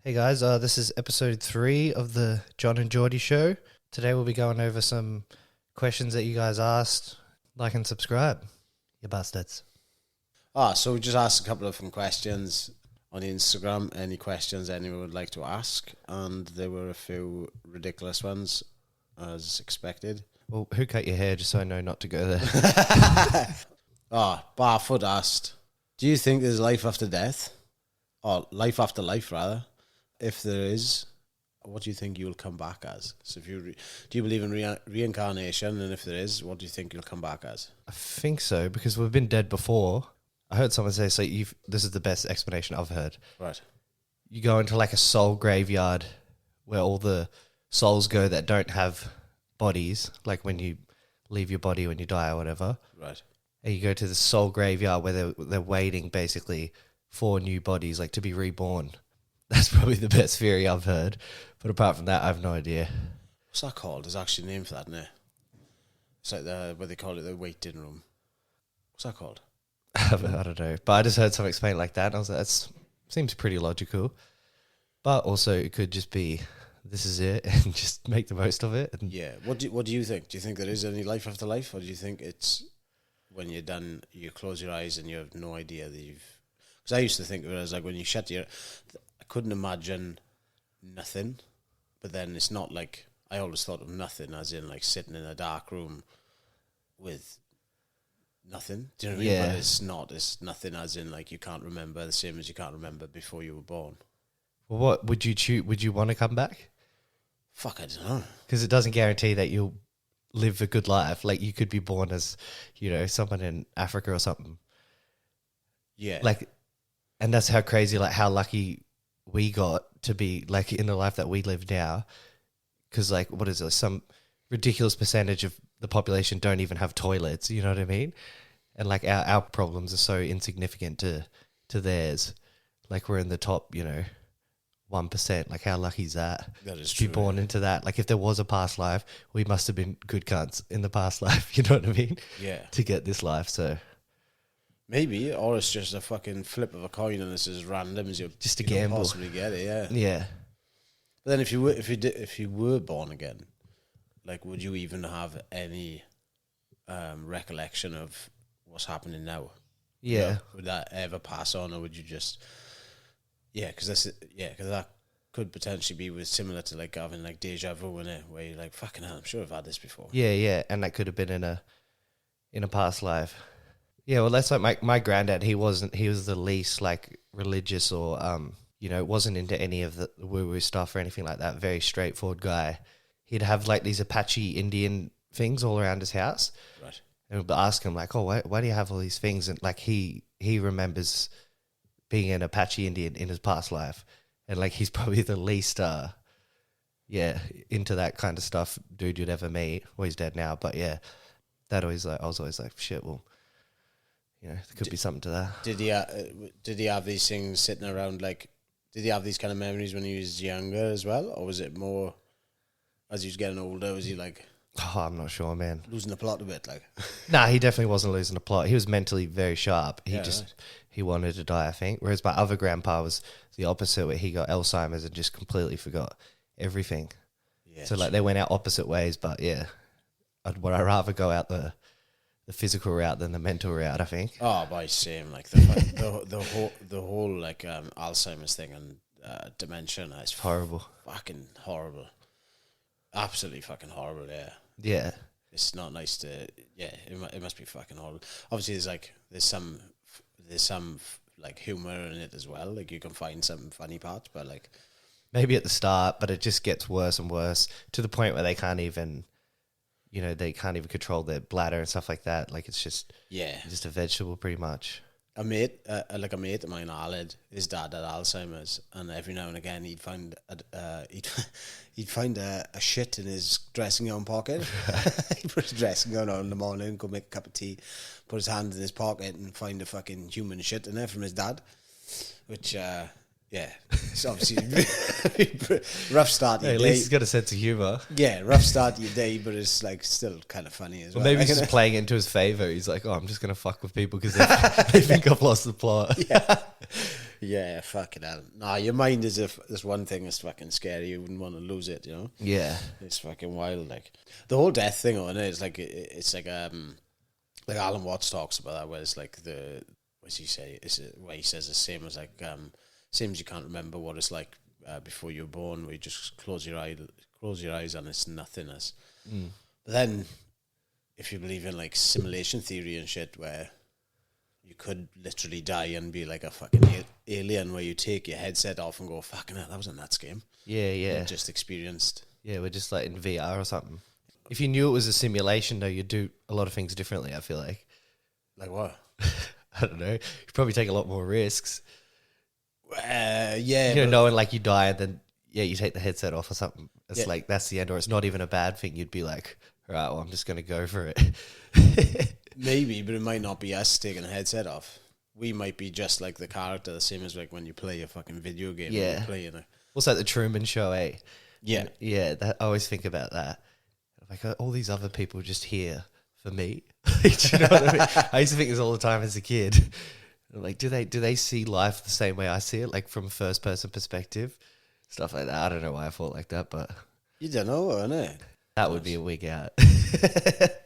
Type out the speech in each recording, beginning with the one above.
Hey guys, this is episode 3 of the John and Jordy show. Today we'll be going over some questions that you guys asked. Like and subscribe, you bastards. So we just asked a couple of questions on Instagram. Any questions anyone would like to ask, and there were a few ridiculous ones, as expected. Well, who cut your hair, just so I know not to go there? Barfoot asked, do you think there's life after death? Or life after life, rather? If there is, what do you think you'll come back as? So do you believe in reincarnation? And if there is, what do you think you'll come back as? I think so, because we've been dead before. I heard someone say, this is the best explanation I've heard. Right. You go into like a soul graveyard where all the souls go that don't have bodies, like when you leave your body when you die or whatever. Right. And you go to the soul graveyard where they're waiting basically for new bodies, like to be reborn. That's probably the best theory I've heard. But apart from that, I have no idea. What's that called? There's actually a name for that, isn't there? It's like what they call it, the waiting room. What's that called? I don't know. But I just heard someone explain it like that, and I was like, that seems pretty logical. But also, it could just be, this is it, and just make the most of it. And Yeah. What do you think? Do you think there is any life after life? Or do you think it's when you're done, you close your eyes and you have no idea that you've... Because I used to think of it as like when you shut your... I couldn't imagine nothing. But then it's not like... I always thought of nothing as in like sitting in a dark room with nothing. Do you know what I mean? Yeah. But it's not. It's nothing as in like you can't remember the same as you can't remember before you were born. well, what would you choose? Would you want to come back? Fuck, I don't know. Because it doesn't guarantee that you'll live a good life. Like, you could be born as, someone in Africa or something. Yeah. Like, and that's how crazy, like, how lucky we got to be, like, in the life that we live now. Because, like, what is it? Some ridiculous percentage of the population don't even have toilets, you know what I mean? And, like, our problems are so insignificant to theirs. Like, we're in the top, 1%. Like, how lucky is that? That is to true. be born into that. Like, if there was a past life, we must have been good cunts in the past life, you know what I mean? Yeah. To get this life, so... Maybe, or it's just a fucking flip of a coin and it's as random as you Just a you don't gamble. possibly get it. Yeah. Yeah. But then if you were born again, like, would you even have any recollection of what's happening now? Yeah. You know, would that ever pass on, or would you just? Yeah, because that could potentially be similar to like having like deja vu in it, where you're like, fucking hell, I'm sure I've had this before. Yeah, yeah. And that could have been in a past life. Yeah, well, that's like my granddad. He was the least like religious or wasn't into any of the woo-woo stuff or anything like that. Very straightforward guy. He'd have like these Apache Indian things all around his house. Right. And we'd ask him like, oh, why do you have all these things? And like he remembers being an Apache Indian in his past life. And like he's probably the least into that kind of stuff dude you'd ever meet. Well, he's dead now, but yeah. I was always like, shit, well, there could be something to that. Did he have these things sitting around? Like, did he have these kind of memories when he was younger as well, or was it more as he was getting older? Was he like, Oh, I'm not sure, man. losing the plot a bit? Like, Nah, he definitely wasn't losing the plot. He was mentally very sharp. Yeah, He wanted to die, I think. Whereas my other grandpa was the opposite, where he got Alzheimer's and just completely forgot everything. yeah. So like they went out opposite ways, but yeah, I'd rather go out the physical route than the mental route, I think. Oh, by same, like the whole like Alzheimer's thing and dementia is Horrible. fucking horrible, absolutely fucking horrible. Yeah, Yeah. it's not nice to. Yeah, it must be fucking horrible. Obviously, there's some like humor in it as well. Like you can find some funny parts, but like Maybe at the start, but it just gets worse and worse to the point where they can't even control their bladder and stuff like that. Like it's just a vegetable pretty much. a mate of mine, Aled, his dad had Alzheimer's, and every now and again he'd find a shit in his dressing gown pocket. He'd put his dressing gown on in the morning, go make a cup of tea, put his hand in his pocket, and find a fucking human shit in there from his dad. Which, it's obviously rough start to Hey, your at day. least he's got a sense of humor. Yeah, rough start to your day, but it's like still kind of funny as well. Well, maybe he's just playing it into his favor. He's like, oh, I'm just going to fuck with people because they think I've lost the plot. Yeah. Yeah, fucking hell. Nah, your mind is this one thing that's fucking scary. You wouldn't want to lose it, you know? Yeah. It's fucking wild. Like the whole death thing on it is it's like Alan Watts talks about that, where it's like what does he say? Where he says the same as same as you can't remember what it's like before you were born, where you just close your eyes and it's nothingness. But then, if you believe in like simulation theory and shit, where you could literally die and be like a fucking alien, where you take your headset off and go, fucking hell, that was a nuts game. Yeah, yeah. You just experienced. Yeah, we're just like in VR or something. If you knew it was a simulation, though, you'd do a lot of things differently, I feel like. Like what? I don't know. You'd probably take a lot more risks. Yeah. You know, knowing like you die and then, you take the headset off or something. It's Yeah. like, that's the end, or it's not even a bad thing. You'd be like, all right, well, I'm just going to go for it. Maybe, but it might not be us taking the headset off. We might be just like the character, the same as like when you play a fucking video game. Yeah. You're playing a... Also, like the Truman Show, eh? Yeah. Yeah, I always think about that. Like, all these other people are just here for me. Do you know what I mean? I used to think this all the time as a kid. Like, do they see life the same way I see it, like from a first person perspective, stuff like that? I don't know why I thought like that, but You don't know, innit? that would be a wig out.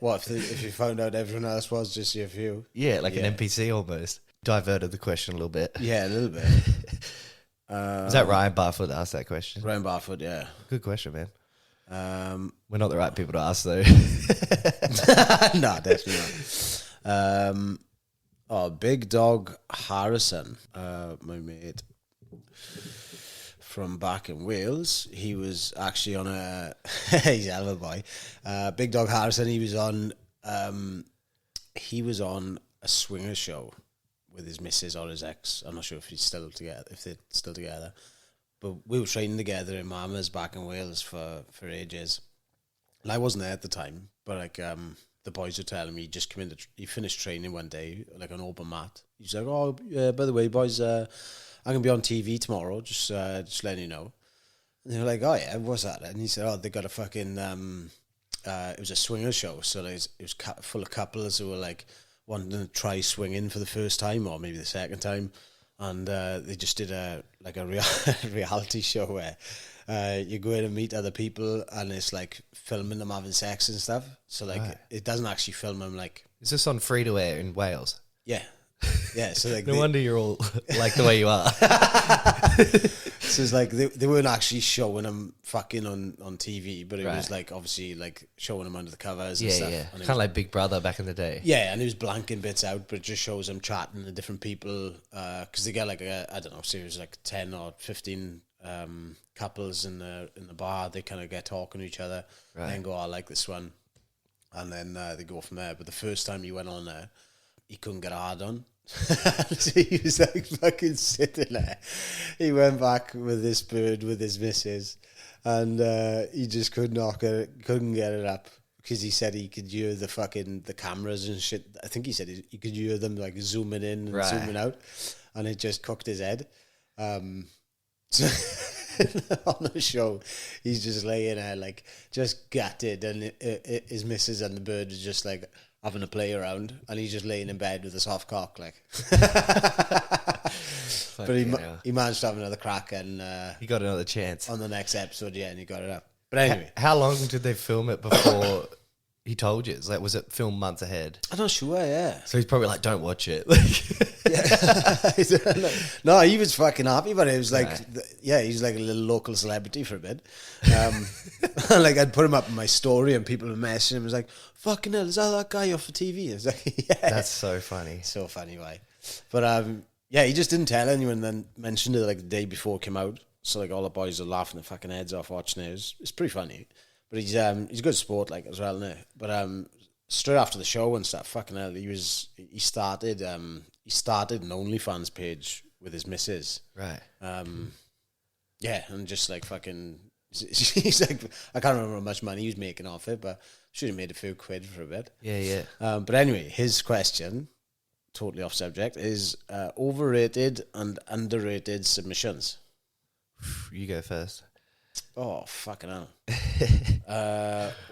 What if you found out everyone else was just your view? Yeah, like Yeah. an NPC almost. Diverted the question a little bit. Yeah, a little bit. Was that Ryan Barfoot that asked that question? Ryan Barfoot, yeah. Good question, man. We're not the right people to ask, though. No, definitely not. Big Dog Harrison, my mate from back in Wales. He was actually on he's a hell of a boy. Big Dog Harrison. He was on a swinger show with his missus or his ex. I'm not sure if they're still together. But we were training together in Mamas back in Wales for ages. And I wasn't there at the time, but like the boys were telling me he finished training one day, like an open mat. He's like, oh, yeah, by the way, boys, I'm going to be on TV tomorrow, just letting you know. And they were like, oh, yeah, what's that? And he said, oh, they got a fucking, it was a swinger show. So it was full of couples who were like wanting to try swinging for the first time or maybe the second time. And they just did a reality show where you go in and meet other people and it's like filming them having sex and stuff. So like it doesn't actually film them like... Is this on free to air in Wales? Yeah. Yeah, so like... No wonder you're all like the way you are. So it's like they weren't actually showing them fucking on TV, but it was like obviously like showing them under the covers and stuff. Yeah. And Kind of like Big Brother back in the day. yeah, and it was blanking bits out, but it just shows them chatting to different people because they get like I don't know, so it was like 10 or 15 couples in the bar. They kind of get talking to each other, and then go, oh, I like this one, and then they go from there. But the first time he went on there, he couldn't get a hard on. So he was like fucking sitting there. He went back with this bird with his missus, and he just couldn't get it up because he said he could hear the cameras and shit. I think he said he could hear them like zooming in and zooming out, and it just cooked his head. So on the show, he's just laying there like just gutted, and his missus and the bird is just like having a play around, and he's just laying in bed with a soft cock, like. But he managed to have another crack, and he got another chance on the next episode, and he got it up. But anyway, how long did they film it before he told you? Like, was it filmed months ahead? I'm not sure. Yeah. So he's probably like, "Don't watch it." Yeah. No, he was fucking happy, but it was like, he's like a little local celebrity for a bit. Like I'd put him up in my story, and people were messaging him. It was like, "Fucking hell, is that guy off for TV?" I was like, "Yeah." That's so funny. So funny, why? But he just didn't tell anyone. Then mentioned it like the day before it came out. So like all the boys are laughing their fucking heads off watching it. It's pretty funny. But he's a good sport like as well, isn't he? But straight after the show and stuff, fucking hell, he started an OnlyFans page with his missus. Right. Yeah, and just like fucking, he's like, I can't remember how much money he was making off it, but should have made a few quid for a bit. Yeah. But anyway, his question, totally off subject, is overrated and underrated submissions. You go first. Oh, fucking hell.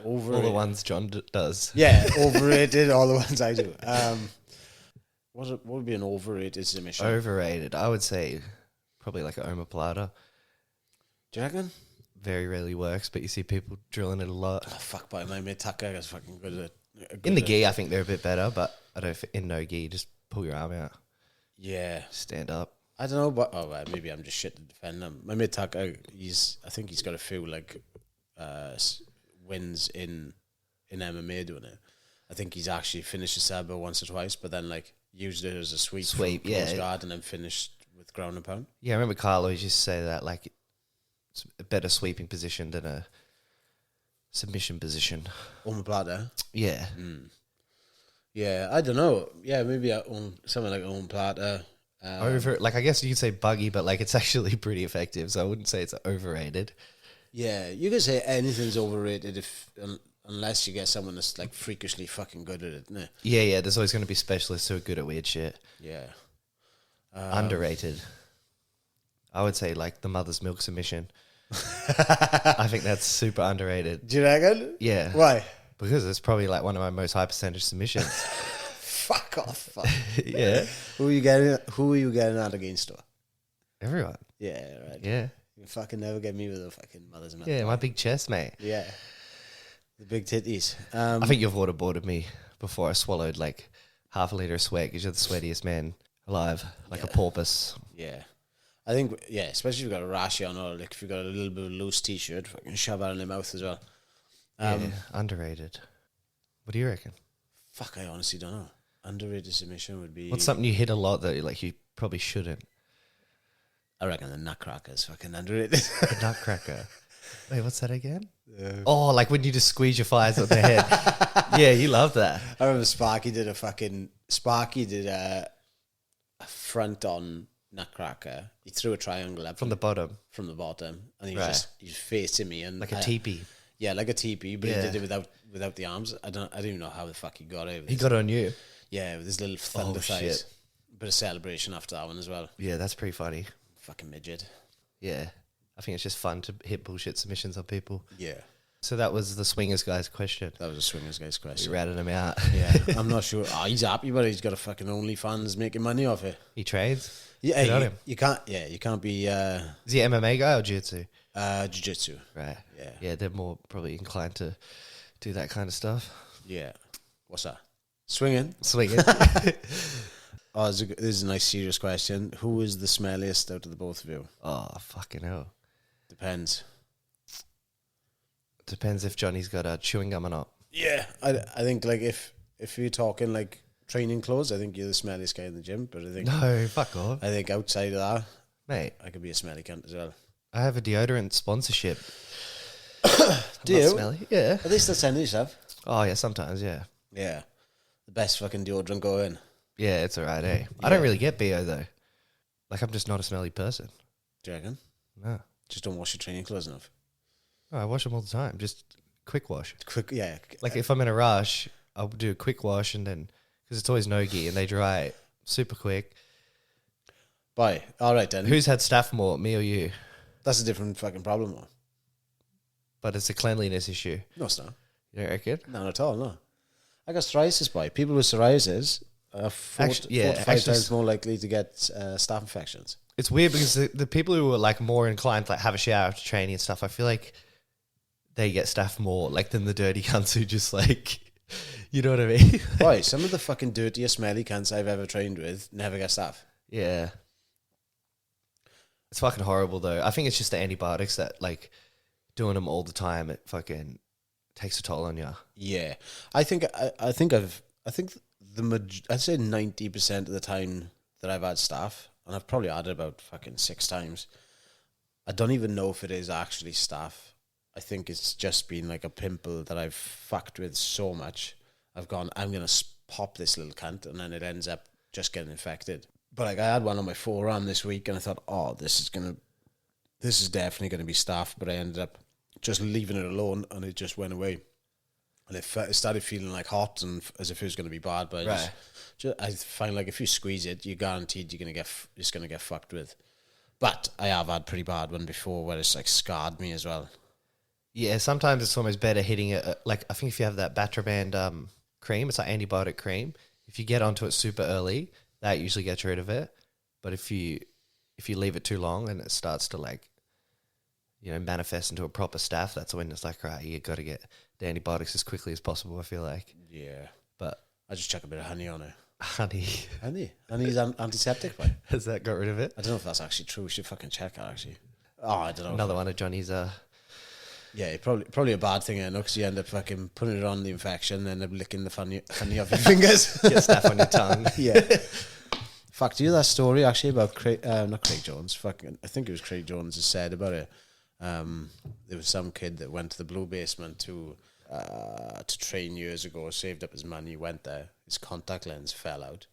Overrated. All the ones John does. Yeah, overrated, all the ones I do. what would be an overrated submission? Overrated. I would say probably like an omoplata. Do you reckon? Very rarely works, but you see people drilling it a lot. Oh, fuck, but my mate Tucker is fucking good at it. In the gi, I think they're a bit better, but I don't. In no gi, just pull your arm out, Yeah. stand up. I don't know, but well, maybe I'm just shit to defend him. My mate Tucker, I think he's got a few like wins in MMA doing it. I think he's actually finished a Sabo once or twice, but then like used it as a sweep, close guard, and then finished with ground and pound. Yeah, I remember Carl always used to say that like it's a better sweeping position than a submission position. Omoplata. Yeah. Yeah, I don't know. Yeah, maybe something like omoplata. Like I guess you could say buggy, but like it's actually pretty effective, so I wouldn't say it's overrated. Yeah, you could say anything's overrated unless you get someone that's like freakishly fucking good at it. No. Yeah. There's always going to be specialists who are good at weird shit. Yeah. Underrated. I would say like the mother's milk submission. I think that's super underrated. Do you reckon? Yeah. Why? Because it's probably like one of my most high percentage submissions. Fuck off. Fuck. Yeah. Who are you getting out against? Though? Everyone. Yeah, right. Yeah. You fucking never get me with a fucking mother's milk. Yeah, my big chest, mate. Yeah. The big titties. I think you've waterboarded me before I swallowed like half a litre of sweat because you're the sweatiest man alive, like a porpoise. Yeah. I think, especially if you've got a rashy on or like if you've got a little bit of a loose t-shirt, fucking shove it in your mouth as well. Yeah, underrated. What do you reckon? Fuck, I honestly don't know. Underrated submission would be... What's something you hit a lot that like you probably shouldn't? I reckon the nutcracker is fucking underrated. The nutcracker. Wait, what's that again? Oh, like when you just squeeze your thighs on the head. Yeah, you love that. I remember Sparky did a front on nutcracker. He threw a triangle up From the bottom. From the bottom, and he was facing me and like a teepee. Yeah, like a teepee, but he did it without the arms. I don't even know how the fuck he got it. He got it on you. Yeah, with his little thunder thighs. Shit. Bit of celebration after that one as well. Yeah, that's pretty funny. Fucking midget. Yeah, I think it's just fun to hit bullshit submissions on people. Yeah. So that was the swingers guy's question. That was a swingers guy's question. We ratted him out. Yeah, I'm not sure. Oh, he's happy, but he's got a fucking OnlyFans making money off it. He trades. Yeah, you can't. Yeah, you can't be. Is he an MMA guy or jiu-jitsu? Jiu-jitsu. Right. Yeah, they're more probably inclined to do that kind of stuff. Yeah. What's that? Swinging. Oh, this is a nice serious question. Who is the smelliest out of the both of you? Oh, fucking hell. Depends. Depends if Johnny's got a chewing gum or not. Yeah, I think like if you're talking like training clothes, I think you're the smelliest guy in the gym. But I think no, fuck off. I think outside of that, mate, I could be a smelly cunt as well. I have a deodorant sponsorship. Do you? Smelly? Yeah. At least that's any yourself. Oh yeah, sometimes yeah. Yeah, the best fucking deodorant going. Yeah, it's alright, eh? Yeah. I don't really get BO though. Like I'm just not a smelly person. Do you reckon? No. Just don't wash your training clothes enough. No, I wash them all the time. Just quick wash. Yeah. Like if I'm in a rush, I'll do a quick wash and then because it's always no-gi and they dry super quick. Bye. All right then. Who's had staph more, me or you? That's a different fucking problem, though. But it's a cleanliness issue. No, it's not. You don't reckon? Not at all, no. I got psoriasis, boy. People with psoriasis are four to five times more likely to get staph infections. It's weird because the people who are like more inclined to like have a shower after training and stuff, I feel like they get staph more like than the dirty cunts who just like, you know what I mean? Boy, some of the fucking dirtiest smelly cunts I've ever trained with never get staph. Yeah. It's fucking horrible though. I think it's just the antibiotics that like doing them all the time, it fucking takes a toll on you. Yeah. I'd say 90% of the time that I've had staph, and I've probably had it about fucking 6 times, I don't even know if it is actually staph. I think it's just been like a pimple that I've fucked with so much. I've gone, I'm going to pop this little cunt, and then it ends up just getting infected. But like I had one on my forearm this week, and I thought, oh, this is definitely going to be staph. But I ended up just leaving it alone, and it just went away. And it started feeling like hot and as if it was going to be bad. But I find like if you squeeze it, you're guaranteed you're just going to get fucked with. But I have had pretty bad one before where it's like scarred me as well. Yeah, sometimes it's almost better hitting it. Like I think if you have that Batraband cream, it's like antibiotic cream. If you get onto it super early, that usually gets rid of it. But if you leave it too long and it starts to like, manifest into a proper staph, that's when it's like, right, you got to get the antibiotics as quickly as possible, I feel like. Yeah. But I just chuck a bit of honey on it. honey. Honey's antiseptic, right? Has that got rid of it? I don't know if that's actually true. We should fucking check that, actually. Oh, I don't know. Another one of Johnny's... Yeah, probably a bad thing, because you end up fucking putting it on the infection and end up licking the honey off your fingers. Get staph on your tongue. Yeah. Fuck, do you know that story, actually, about not Craig Jones, I think it was Craig Jones that said about it. There was some kid that went to the Blue Basement to train years ago, saved up his money, went there, his contact lens fell out,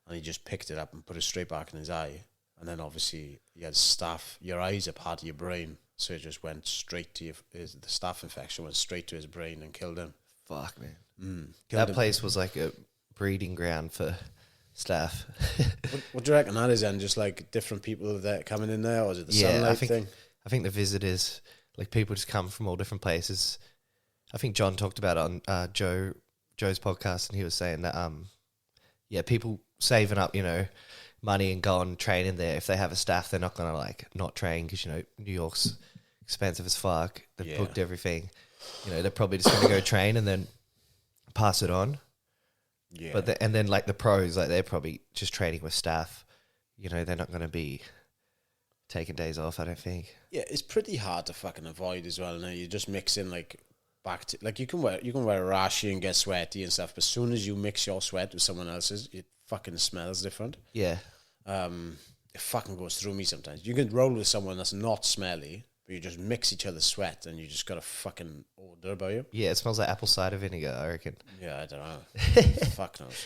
and he just picked it up and put it straight back in his eye. And then obviously he had staph. Your eyes are part of your brain, so it just went straight to the staph infection went straight to his brain and killed him. Fuck, man. That place was like a breeding ground for staph. What do you reckon that is then? Just like different people that coming in there, or is it the sunlight thing? I think the visitors, like people just come from all different places. I think John talked about it on Joe's podcast, and he was saying that people saving up, money and go on training there. If they have a staph, they're not gonna like not train because New York's expensive as fuck. They've booked everything. They're probably just gonna go train and then pass it on. Yeah. But and then like the pros, like they're probably just training with staph. They're not gonna be taking days off, I don't think. Yeah, it's pretty hard to fucking avoid as well. Now you just mix in like back to like you can wear a rashy and get sweaty and stuff, but as soon as you mix your sweat with someone else's, it fucking smells different. Yeah. It fucking goes through me sometimes. You can roll with someone that's not smelly, but you just mix each other's sweat and you just got a fucking odor about you. Yeah, it smells like apple cider vinegar, I reckon. Yeah, I don't know. Fuck knows.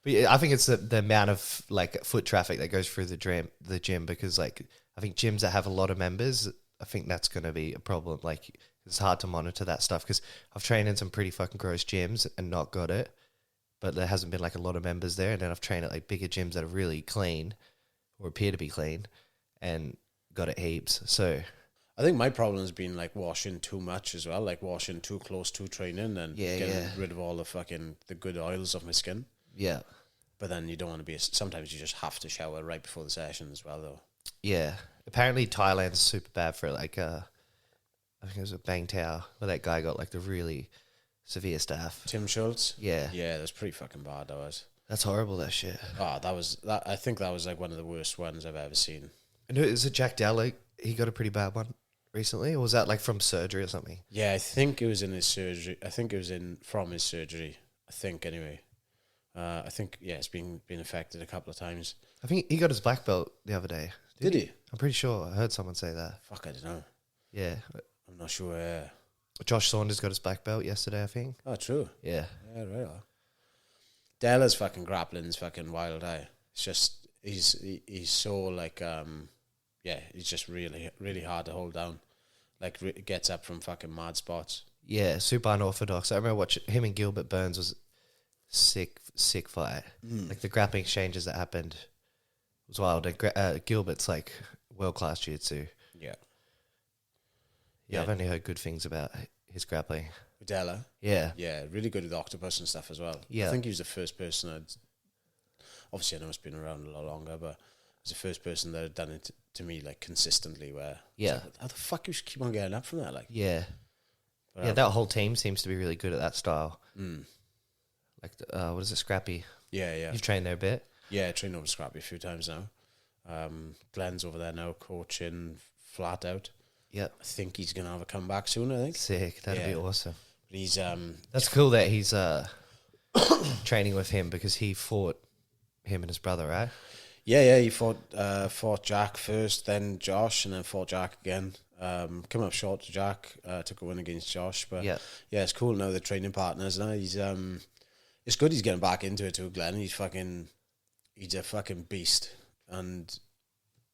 But yeah, I think it's the amount of like foot traffic that goes through the gym because like I think gyms that have a lot of members, I think that's going to be a problem. Like it's hard to monitor that stuff because I've trained in some pretty fucking gross gyms and not got it, but there hasn't been like a lot of members there. And then I've trained at like bigger gyms that are really clean or appear to be clean and got it heaps. So I think my problem has been like washing too much as well, like washing too close to training and getting rid of all the good oils off my skin. Yeah. But then you don't want to be... Sometimes you just have to shower right before the session as well, though. Yeah. Apparently Thailand's super bad for like... I think it was a Bang Tao where that guy got like the really severe staph. Tim Schultz? Yeah. Yeah, that was pretty fucking bad, that was. That's horrible, that shit. Oh, I think that was like one of the worst ones I've ever seen. And is it Jack Dowling? He got a pretty bad one recently? Or was that like from surgery or something? Yeah, I think it was in his surgery. I think it was from his surgery. I think, anyway. I think, it's been affected a couple of times. I think he got his black belt the other day. Did he? I'm pretty sure. I heard someone say that. Fuck, I don't know. Yeah. I'm not sure. Josh Saunders got his black belt yesterday, I think. Oh, true. Yeah. Yeah, right. Della's fucking grappling's fucking wild, It's just, he's so like, he's just really, really hard to hold down. Like, gets up from fucking mad spots. Yeah, super unorthodox. I remember watching him and Gilbert Burns was sick fight. Like the grappling exchanges that happened was wild. And Gilbert's like world-class jiu-jitsu. Yeah. Yeah, I've only heard good things about his grappling. Della? Yeah. Yeah, really good with octopus and stuff as well. Yeah. I think he was the first person obviously I know it's been around a lot longer, but he's the first person that had done it to me like consistently where like, how the fuck you keep on getting up from that? Like, yeah. But that whole team seems to be really good at that style. Like, what is it, Scrappy? Yeah. You've trained there a bit? Yeah, I trained over Scrappy a few times now. Glenn's over there now coaching flat out. Yeah. I think he's going to have a comeback soon, I think. Sick. That'd be awesome. But he's... That's cool that he's training with him because he fought him and his brother, right? Yeah, he fought Jack first, then Josh, and then fought Jack again. Coming up short to Jack, took a win against Josh, but it's cool now they're training partners now. He's it's good he's getting back into it too, Glenn. He's a fucking beast, and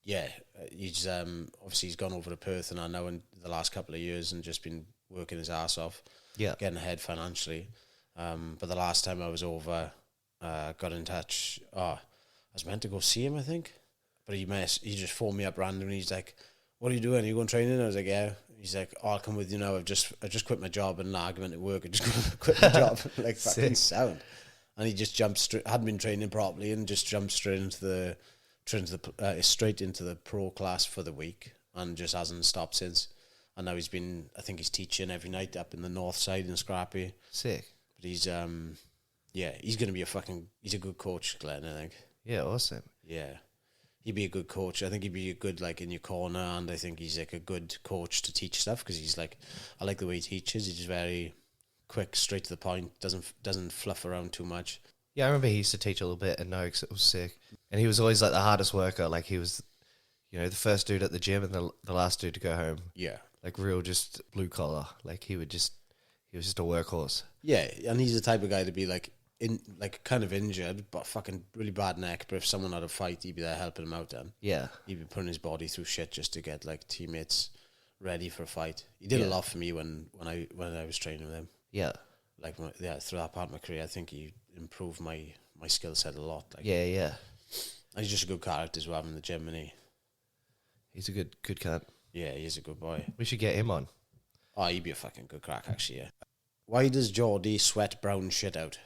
he's obviously he's gone over to Perth and I know in the last couple of years and just been working his ass off, getting ahead financially. But the last time I was over, got in touch. I was meant to go see him, I think, but he just phoned me up randomly. He's like, "What are you doing? Are you going training?" I was like, "Yeah." He's like, "I'll come with you now. I just quit my job in an argument at work. I just quit my job." Like fucking sound. and he just jumped straight. Hadn't been training properly, and just jumped straight into the pro class for the week, and just hasn't stopped since. And now I think he's teaching every night up in the north side in Scrappy. Sick. But he's he's gonna be he's a good coach, Glenn, I think. Yeah, awesome. Yeah. He'd be a good coach. I think he'd be a good, like, in your corner, and I think he's, like, a good coach to teach stuff, because he's, like, I like the way he teaches. He's very quick, straight to the point, doesn't fluff around too much. Yeah, I remember he used to teach a little bit at Noakes. It was sick. And he was always, like, the hardest worker. Like, he was, the first dude at the gym and the last dude to go home. Yeah. Like, real just blue collar. Like, he was just a workhorse. Yeah, and he's the type of guy to be, like, kind of injured, but fucking really bad neck. But if someone had a fight, he'd be there helping him out. Then Yeah, he'd be putting his body through shit just to get, like, teammates ready for a fight. He did a lot for me when I was training with him. Yeah, Like, through that part of my career, I think he improved my skill set a lot. Like, yeah. and he's just a good character as well in the gym, and He's a good cunt. yeah, he's a good boy. We should get him on. Oh, he'd be a fucking good crack, actually. Yeah. Why does Jordy sweat brown shit out?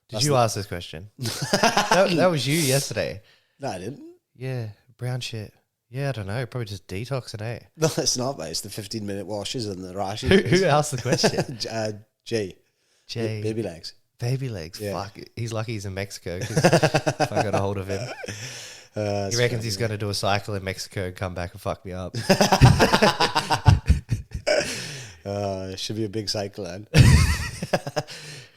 Did you ask this question? that was you yesterday. No, I didn't. Yeah, brown shit. Yeah, I don't know. Probably just detoxing, eh? No, it's not, mate. It's the 15-minute washes and the rashes. Who asked the question? Jay. Jay. Baby legs. Baby legs. Yeah. Fuck. He's lucky he's in Mexico. 'Cause if I got a hold of him, he reckons he's going to do a cycle in Mexico and come back and fuck me up. It should be a big cycle, then.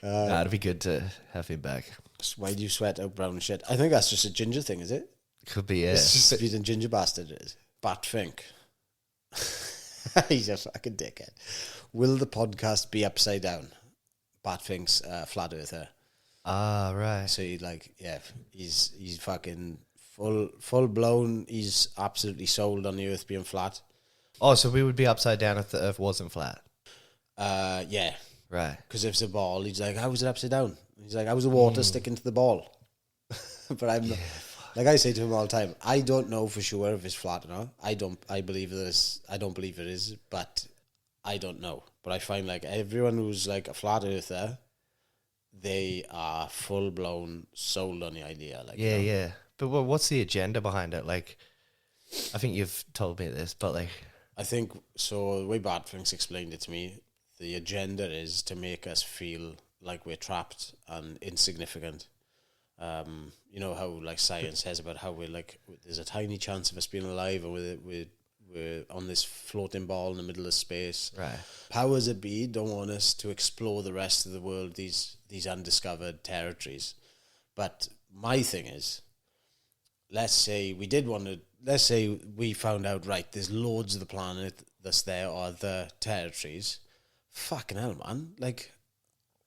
It'd be good to have him back. Why do you sweat out brown shit? I think that's just a ginger thing, is it? Could be, yeah. It's just being a ginger bastard, it is. Bat Fink. He's a fucking dickhead. Will the podcast be upside down? Bat Fink's flat earther. Ah, right. So he's fucking full blown. He's absolutely sold on the earth being flat. Oh, so we would be upside down if the earth wasn't flat. Yeah. Right. Because if it's a ball, he's like, how was it upside down? He's like, how was the water sticking to the ball? But like I say to him all the time, I don't know for sure if it's flat or not. I don't believe it is, but I don't know. But I find, like, everyone who's, like, a flat earther, they are full blown sold on the idea. Like, Yeah, yeah. But what's the agenda behind it? Like, I think you've told me this, but, like, I think so. The way Bart Finks explained it to me, the agenda is to make us feel like we're trapped and insignificant. You know how, like, science says about how we're, like, there's a tiny chance of us being alive, and we're on this floating ball in the middle of space. right. Powers that be don't want us to explore the rest of the world, these undiscovered territories. But my thing is, let's say we found out, right, there's loads of the planet that's there, or the territories. Fucking hell, man. Like,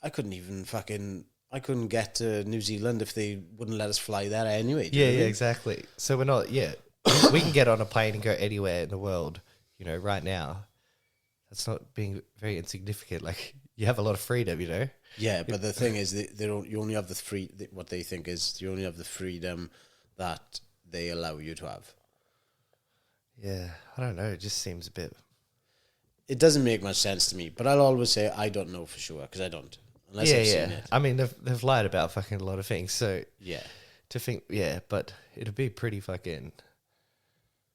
I couldn't get to New Zealand if they wouldn't let us fly there anyway. Yeah, exactly. So we're not, we can get on a plane and go anywhere in the world, right now. That's not being very insignificant. Like, you have a lot of freedom, Yeah, but the thing is, you only have what they think is you only have the freedom that they allow you to have. Yeah, I don't know. It just seems a bit... It doesn't make much sense to me, but I'll always say I don't know for sure, because I don't. Unless I've seen it. I mean, they've lied about fucking a lot of things, so... Yeah. To think, but it'd be pretty fucking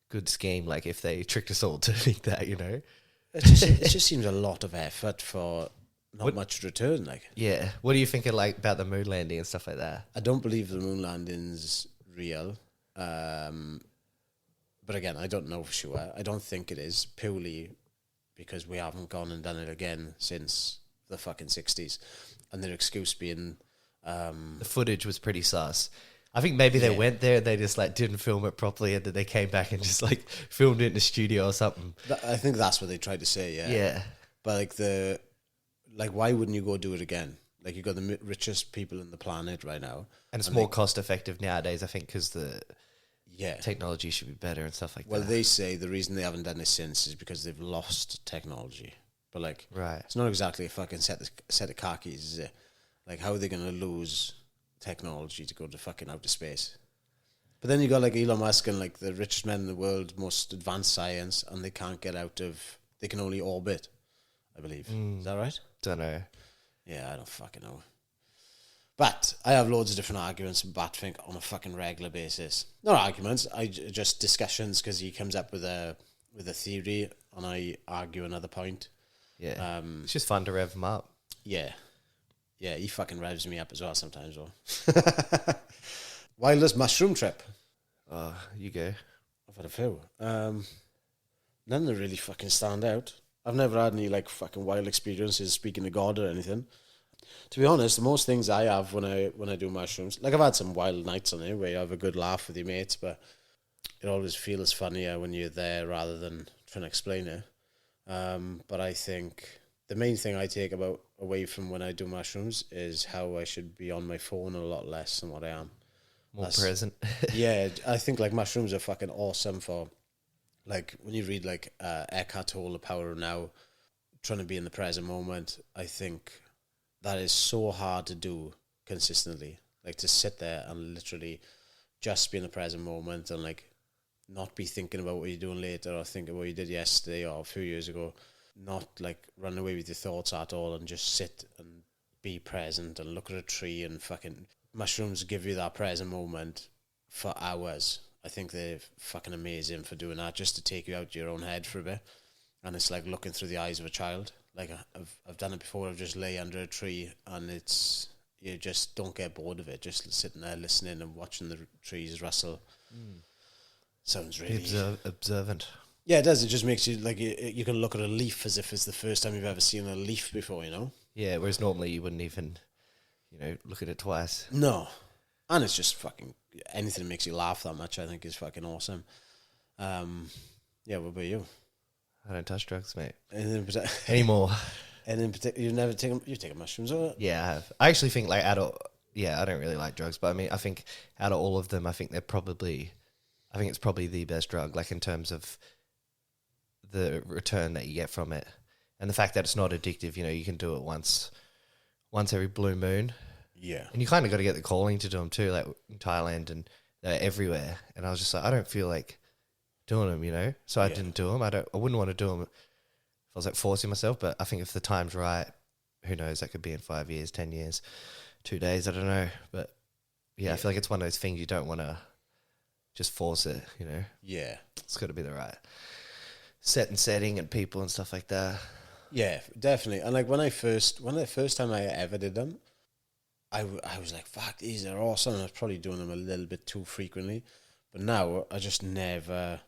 good scheme, like, if they tricked us all to think that, It just seems a lot of effort for not much return, like. Yeah. What do you think about the moon landing and stuff like that? I don't believe the moon landing's real. But again, I don't know for sure. I don't think it is, purely because we haven't gone and done it again since the fucking 60s. And their excuse being... the footage was pretty sus. I think maybe they went there and they just, like, didn't film it properly, and then they came back and just, like, filmed it in the studio or something. I think that's what they tried to say, yeah. Yeah. But, like, why wouldn't you go do it again? Like, you've got the richest people in the planet right now. And it's more cost effective nowadays, I think, because the technology should be better and stuff like that. Well, they say the reason they haven't done it since is because they've lost technology. But, like, right. It's not exactly a fucking set of car keys, is it? Like, how are they going to lose technology to go to fucking outer space? But then you got, like, Elon Musk and, like, the richest men in the world, most advanced science, and they can't get out of... They can only orbit, I believe. Is that right? Don't know. Yeah, I don't fucking know. But I have loads of different arguments with Batfink on a fucking regular basis. Not arguments, just discussions, because he comes up with a theory and I argue another point. Yeah. It's just fun to rev him up. Yeah. Yeah, he fucking revs me up as well sometimes, though. Wildest mushroom trip? Oh, you go. I've had a few. None that really fucking stand out. I've never had any like fucking wild experiences speaking to God or anything. To be honest, the most things I have when I do mushrooms, like I've had some wild nights on it where you have a good laugh with your mates, but it always feels funnier when you're there rather than trying to explain it. But I think the main thing I take away from when I do mushrooms is how I should be on my phone a lot less than what I am. More present. Yeah, I think like mushrooms are fucking awesome for, like when you read like Eckhart Tolle, The Power of Now, trying to be in the present moment. I think that is so hard to do consistently. Like to sit there and literally just be in the present moment and like not be thinking about what you're doing later or think about what you did yesterday or a few years ago. Not like run away with your thoughts at all and just sit and be present and look at a tree and fucking mushrooms give you that present moment for hours. I think they're fucking amazing for doing that, just to take you out of your own head for a bit. And it's like looking through the eyes of a child. Like I've done it before. I've just lay under a tree and it's, you just don't get bored of it. Just sitting there listening and watching the trees rustle. Sounds really observant. Yeah, it does. It just makes you like you can look at a leaf as if it's the first time you've ever seen a leaf before, you know? Yeah, whereas normally you wouldn't even, look at it twice. No. And it's just fucking, anything that makes you laugh that much, I think, is fucking awesome. Yeah, what about you? I don't touch drugs, mate. Anymore. And in particular, you've taken mushrooms, or? Yeah, I have. I actually think I don't really like drugs, but I mean, I think out of all of them, I think it's probably the best drug, like in terms of the return that you get from it. And the fact that it's not addictive, you can do it once every blue moon. Yeah. And you kind of got to get the calling to do them too, like in Thailand, and they're everywhere. And I was just like, I don't feel like doing them, so I didn't do them. I wouldn't want to do them if I was like forcing myself, but I think if the time's right, who knows, that could be in 5 years, 10 years, 2 days, I don't know. But yeah, I feel like it's one of those things you don't want to just force it, Yeah. It's got to be the right setting and people and stuff like that. Yeah, definitely. And like when the first time I ever did them, I was like, fuck, these are awesome. I was probably doing them a little bit too frequently. But now I just never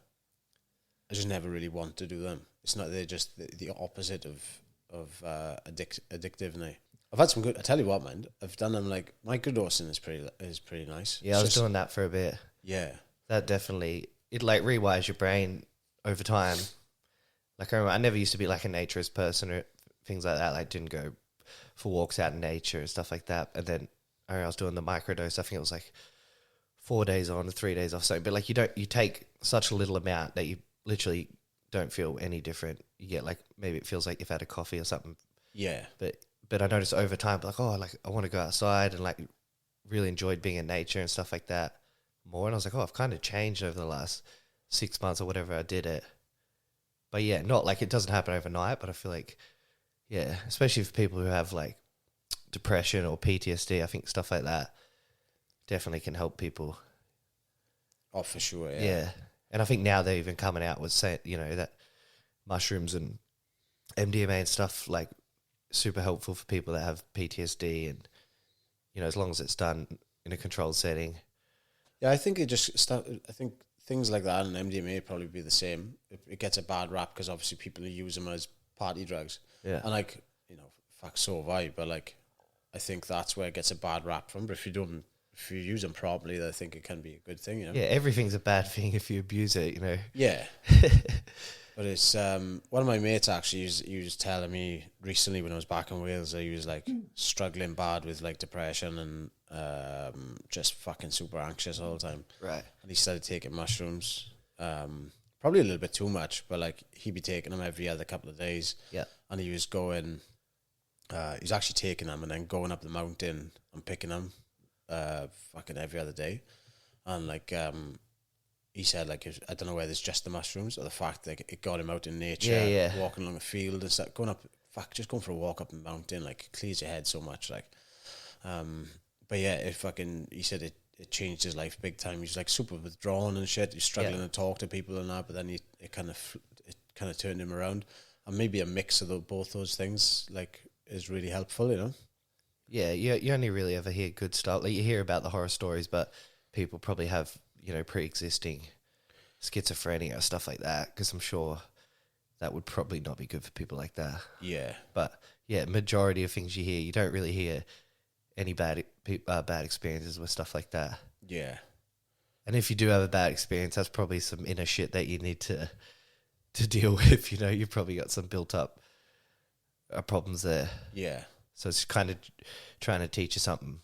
really want to do them. It's not, they're just the opposite of addictive now. I've had some good, I tell you what, man, I've done them like, microdosing is pretty nice. Yeah, I was doing that for a bit. Yeah. That definitely, it like rewires your brain over time. Like I remember, I never used to be like a naturist person or things like that. Like didn't go for walks out in nature and stuff like that. And then I was doing the microdose. I think it was like 4 days on, 3 days off. But like you take such a little amount that you literally don't feel any different. You get like, maybe it feels like you've had a coffee or something. Yeah. But I noticed over time, like, I want to go outside and like really enjoyed being in nature and stuff like that more. And I was like, I've kind of changed over the last 6 months or whatever I did it. But yeah, not like it doesn't happen overnight, but I feel like, yeah, especially for people who have like depression or PTSD, I think stuff like that definitely can help people. Oh, for sure, yeah. Yeah. And I think now they're even coming out with saying, that mushrooms and MDMA and stuff like super helpful for people that have PTSD and, as long as it's done in a controlled setting. Yeah, I think I think things like that and MDMA probably be the same. It gets a bad rap because obviously people use them as party drugs. Yeah. And like, fuck, so have I. But like, I think that's where it gets a bad rap from. But if you use them properly, I think it can be a good thing, Yeah, everything's a bad thing if you abuse it, Yeah. But it's, one of my mates actually, he was telling me recently when I was back in Wales that he was like struggling bad with like depression and just fucking super anxious all the time. Right. And he started taking mushrooms, probably a little bit too much, but like he'd be taking them every other couple of days. Yeah. And he was going, he was actually taking them and then going up the mountain and picking them fucking every other day. And like, he said, like, I don't know whether it's just the mushrooms or the fact that it got him out in nature, walking along a field and stuff, just going for a walk up the mountain, like, clears your head so much, like. But yeah, he said it changed his life big time. He's like super withdrawn and shit. He's struggling to talk to people and that, but then it kind of turned him around. And maybe a mix of both those things like is really helpful, you know. Yeah, you only really ever hear good stuff. Like you hear about the horror stories, but people probably have, pre-existing schizophrenia, stuff like that, because I'm sure that would probably not be good for people like that. Yeah. But yeah, majority of things you hear, you don't really hear any bad experiences with stuff like that. Yeah. And if you do have a bad experience, that's probably some inner shit that you need to deal with. You've probably got some built up problems there. Yeah. So it's kind of trying to teach you something.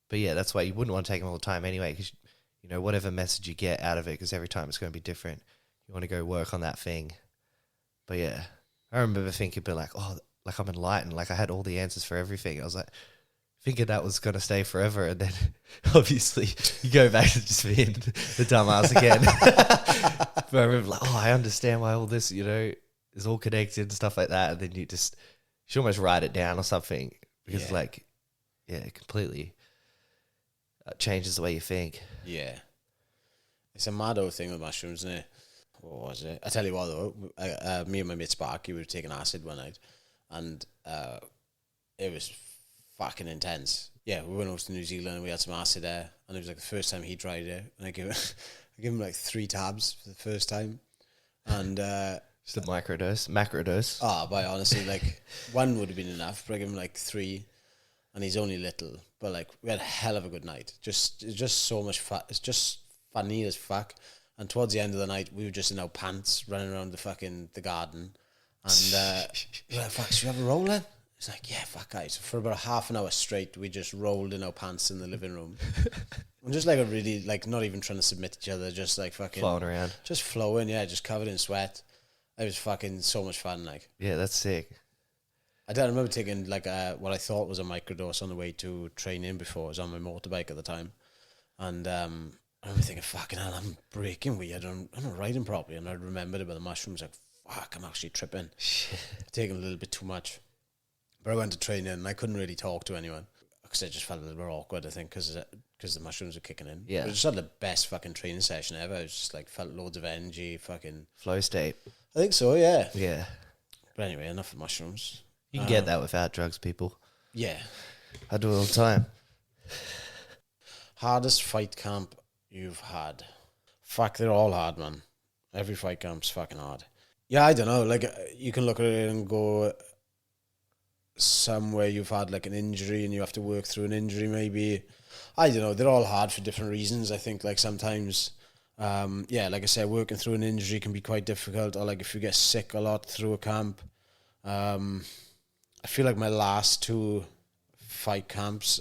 But yeah, that's why you wouldn't want to take them all the time anyway, because, whatever message you get out of it, because every time it's going to be different, you want to go work on that thing. But yeah, I remember thinking, like I'm enlightened, like I had all the answers for everything. I was like, thinking that was going to stay forever. And then obviously you go back to just being the dumbass again. But I remember I understand why all this, is all connected and stuff like that. And then you should almost write it down or something, because it completely changes the way you think. Yeah. It's a mad old thing with mushrooms, isn't it? What was it? I tell you what though, me and my mate Sparky, we were taking acid one night, and it was fucking intense. Yeah, we went over to New Zealand and we had some acid there, and it was like the first time he tried it, and I gave him like 3 tabs for the first time, and just a macrodose. But honestly, like 1 would have been enough, but I gave him like 3, and he's only little, but like we had a hell of a good night. It's just so much fun. It's just funny as fuck. And towards the end of the night, we were just in our pants running around the garden, and we were like, "Fuck, should we have a roll then?" It's like, "Yeah, fuck, guys." For about half an hour straight, we just rolled in our pants in the living room. And just like a really, like, not even trying to submit to each other, just like fucking flowing around, just flowing, yeah, just covered in sweat. It was fucking so much fun, like. Yeah, that's sick. I remember taking like what I thought was a microdose on the way to training before. I was on my motorbike at the time, and I remember thinking, "Fucking hell, I'm breaking weird. I'm not riding properly." And I remembered about the mushrooms, like, "Fuck, I'm actually tripping." Taking a little bit too much. But I went to training and I couldn't really talk to anyone because I just felt a little bit awkward, I think, because the mushrooms were kicking in. Yeah. But I just had the best fucking training session ever. I just like felt loads of energy, fucking flow state. I think so, yeah. Yeah. But anyway, enough of mushrooms. You can get that without drugs, people. Yeah. I do it all the time. Hardest fight camp you've had? Fuck, they're all hard, man. Every fight camp's fucking hard. Yeah, I don't know. Like, you can look at it and go, somewhere you've had like an injury and you have to work through an injury, maybe. I don't know. They're all hard for different reasons. I think like sometimes, like I said, working through an injury can be quite difficult. Or like if you get sick a lot through a camp. I feel like my last 2 fight camps,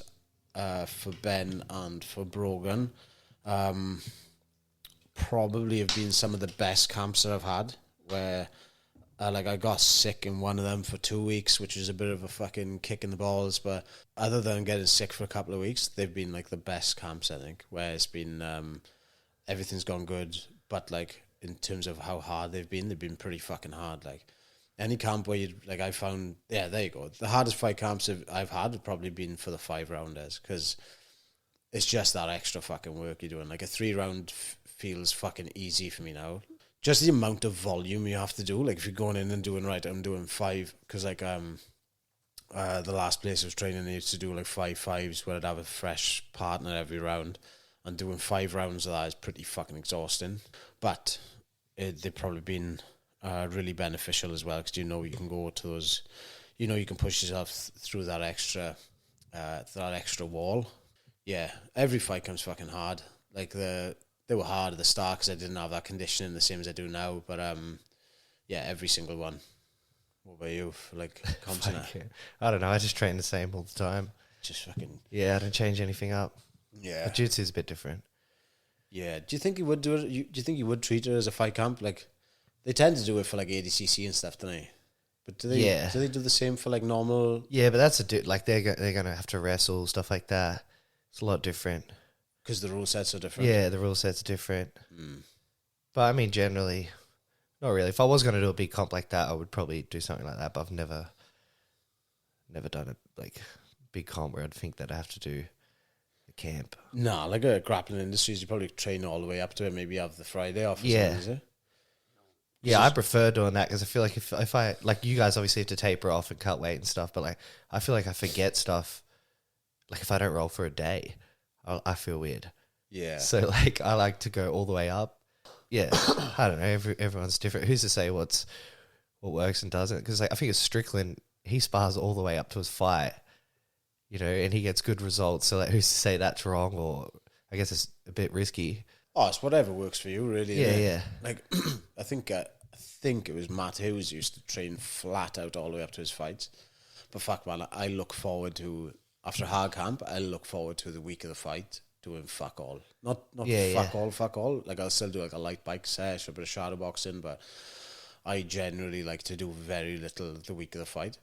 for Ben and for Brogan, probably have been some of the best camps that I've had, where I got sick in one of them for 2 weeks, which is a bit of a fucking kick in the balls, but other than getting sick for a couple of weeks, they've been like the best camps, I think, where it's been everything's gone good, but like in terms of how hard they've been pretty fucking hard. Like any camp where you like, I found, yeah, there you go, the hardest fight camps I've had have probably been for the 5-rounders, because it's just that extra fucking work you're doing. Like a 3-round feels fucking easy for me now. Just the amount of volume you have to do. Like if you're going in and doing, right, I'm doing 5, because like the last place I was training, I used to do like 5 5s where I'd have a fresh partner every round, and doing 5 rounds of that is pretty fucking exhausting. But they've probably been really beneficial as well, because you can go to those, you can push yourself through that extra wall. Yeah, every fight comes fucking hard. Like they were hard at the start because I didn't have that conditioning the same as I do now. But yeah, every single one. What about you? Like, I don't know. I just train the same all the time. Just fucking. Yeah, I don't change anything up. Yeah. But jiu-jitsu is a bit different. Yeah. Do you think you would do it? Do you think you would treat it as a fight camp? Like, they tend to do it for like ADCC and stuff, don't they? But do they? Yeah. Do they do the same for like normal? Yeah, but that's like they're gonna have to wrestle, stuff like that. It's a lot different. Because the rule sets are different. Yeah, the rule sets are different. But I mean, generally, not really. If I was going to do a big comp like that, I would probably do something like that. But I've never done a like big comp where I'd think that I have to do camp. No, like a grappling industries, you probably train all the way up to it. Maybe have the Friday off or Yeah. something, is it? Yeah, I prefer doing that because I feel like if I, like, you guys obviously have to taper off and cut weight and stuff, but like, I feel like I forget stuff. Like, if I don't roll for a day, I feel weird. Yeah. So, like, I like to go all the way up. Yeah. I don't know. Everyone's different. Who's to say what works and doesn't? Because, like, I think it's Strickland, he spars all the way up to his fight, you know, and he gets good results. So, like, who's to say that's wrong, or I guess it's a bit risky. Oh, it's whatever works for you, really. Yeah, innit? yeah. Like, I think it was Matt Hughes used to train flat out all the way up to his fights. But fuck, man, I look forward to, after hard camp, I look forward to the week of the fight doing fuck all. Not fuck all. Like, I'll still do like a light bike sesh or a bit of shadow boxing, but I generally like to do very little the week of the fight.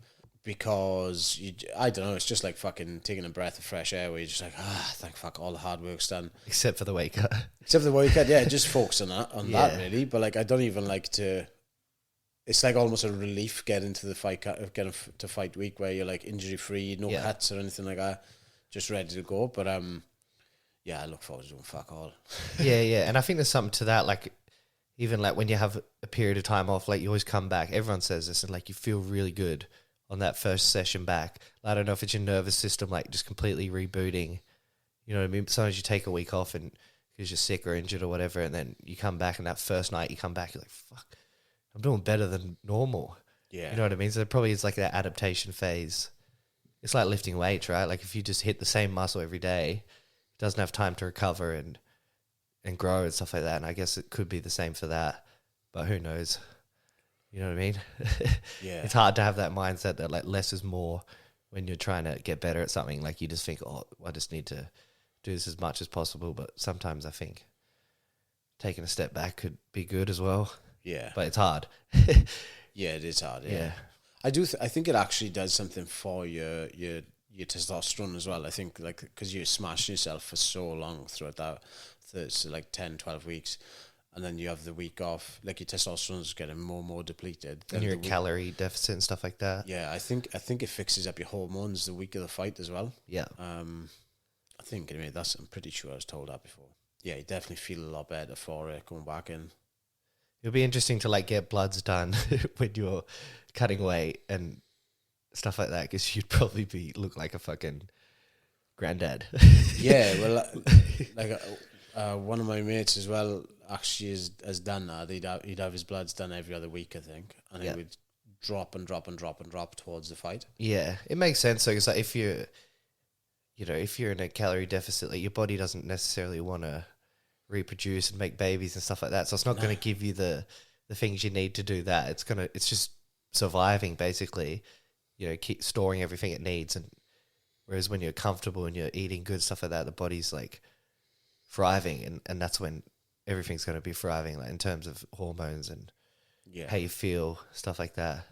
Because, I don't know, it's just like fucking taking a breath of fresh air where you're just like, thank fuck, all the hard work's done. Except for the weight cut. Except for the weight cut, yeah, just focus on that really. But like, I don't even like to, it's like almost a relief getting to the fight, getting to fight week where you're like injury free, no cuts or anything like that, just ready to go. But yeah, I look forward to doing fuck all. Yeah. And I think there's something to that, like, even like when you have a period of time off, like, you always come back, everyone says this, and like, you feel really good on that first session back. I don't know if it's your nervous system, like, just completely rebooting. You know what I mean? Sometimes you take a week off and because you're sick or injured or whatever, and then you come back, and that first night you come back, you're like, fuck, I'm doing better than normal. Yeah. You know what I mean? So it probably is like that adaptation phase. It's like lifting weights, right? Like, if you just hit the same muscle every day, it doesn't have time to recover and grow and stuff like that. And I guess it could be the same for that, but who knows? You know what I mean? Yeah. It's hard to have that mindset that like less is more when you're trying to get better at something. Like, you just think, oh, I just need to do this as much as possible. But sometimes I think taking a step back could be good as well. Yeah. But it's hard. Yeah, it is hard. Yeah. I do. I think it actually does something for your testosterone as well. I think, like, because you smash yourself for so long throughout that, so like 10, 12 weeks, and then you have the week off, like, your testosterone's getting more and more depleted. And you're a calorie deficit and stuff like that. Yeah, I think it fixes up your hormones the week of the fight as well. Yeah. I think, anyway, I'm pretty sure I was told that before. Yeah, you definitely feel a lot better for it going back in. It'll be interesting to like get bloods done when you're cutting weight and stuff like that, because you'd probably look like a fucking granddad. Yeah, well, like one of my mates as well actually has done that. He'd have his bloods done every other week, I think, and he would drop towards the fight. Yeah, it makes sense. So it's like, if you're in a calorie deficit, like, your body doesn't necessarily want to reproduce and make babies and stuff like that. So it's not going to give you the things you need to do that. It's just surviving, basically. You know, keep storing everything it needs. And whereas when you're comfortable and you're eating good stuff like that, the body's like thriving, and that's when everything's going to be thriving, like in terms of hormones and how you feel, stuff like that.